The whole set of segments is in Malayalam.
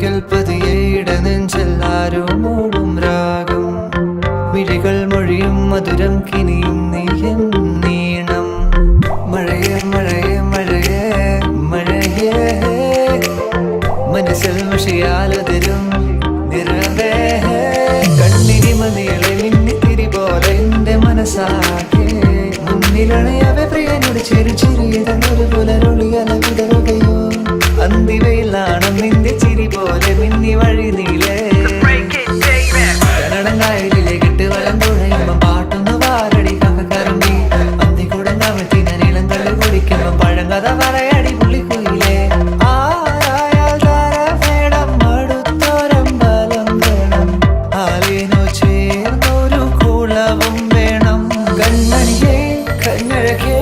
ഒരിക്കൽ പതിയെ ഇടനെഞ്ചിൽ ആരോ മൂടും രാഗം വിഴികൾ മൊഴിയും മധുരം കിനിയും നീയൻ നീണം മഴയേ മഴയേ മഴയേ മഴയേ മനസ്സിൽ മഷിയാലതിരും നിറവേ കണ്ണിനി മതികളെ മിന്നിത്തിരി പോലെ എന്റെ മനസ്സാകെ മുന്നിലണയവെ പ്രിയനോട് ചെറിയതൊരു പുലരൊളിയല വിടരുകയോ അന്തിവയിലാണ് നിന്റെ ചിരി പോലെ മിന്നി വഴി നീലേ കന്നടങ്കായലിലെ കെട്ട് വലം തുഴയുമ്പം പാട്ടൊന്ന് വാരടി കക്കറമ്പി അന്തി കുടങ്കാമത്തി നീളം തള്ളി കുടിക്കുമ്പോ പഴങ്കഥ പറയടി പുള്ളിക്കുയിലേ ആരായാൽ താര വേണം അടുത്തോരമ്പലം വേണം ആലിനു ചേർന്നൊരു കുളവും വേണം കൺമണിയേ കണ്ണഴകേ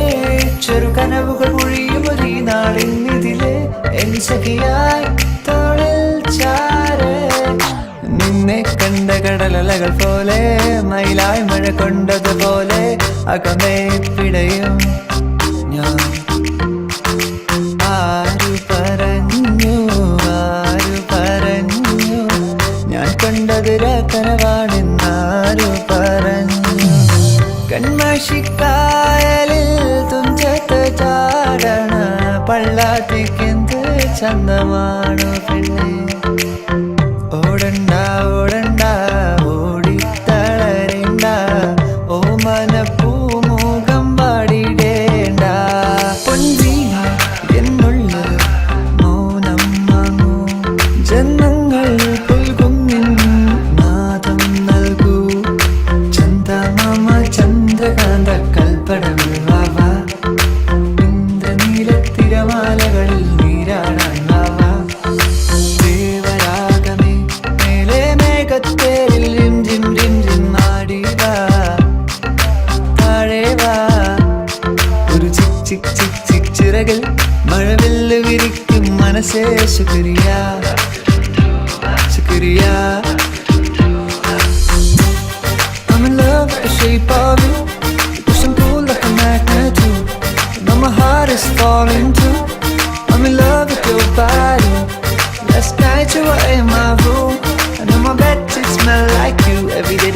ചെറു കനവുകൾ ഒഴിയും ഒരു നാളിന്നിതിലെ എൻ സഖിയായി തോളിൽ ചാരേ നിന്നെ കണ്ട കടലലകൾ പോലെ മയിലായി മഴ കൊണ്ടതുപോലെ അകമേ പിടയും ഞാൻ ആരു പറഞ്ഞു ഞാൻ കണ്ടത് കനവാണെന്നാരു പറഞ്ഞു കൺമഷിക്കായലിൽ തുഞ്ചത്ത് ചാടണ പള്ളാത്തിക്കെന്ത് ചന്തമാണു പെണ്ണെ ഓടണ്ട ഓടണ്ട ഓടിത്തളരണ്ട ഓ മനപ്പൂമുഖം പാടിടേണ്ട പൊൻവീണ എന്നുള്ള മൗനം വാങ്ങൂ ജന്മങ്ങൾ പുൽകും നാദം നൽകൂ ചന്ദമാമ ചന്ദ്രകാന്ത കൽപ്പടവിൽ വാവ ഇന്ദ്രനീലത്തിരമാലകളിൽ നീരാടാൻ വാവ ദേവരാഗമേ മേലെ മേഘത്തേരിൽ റിം ജിം റിം ജിം ആടി വാ താഴെ വാ ഒരു ചിക് ചിക് ചിക് ചിക് ചിറകിൽ മഴവില്ല് വിരിക്കും മനസ്സേ ശുക്രിയ ശുക്രിയ I'm in love with the shape of you. You push and pull like a magnet too. Now my heart is falling too.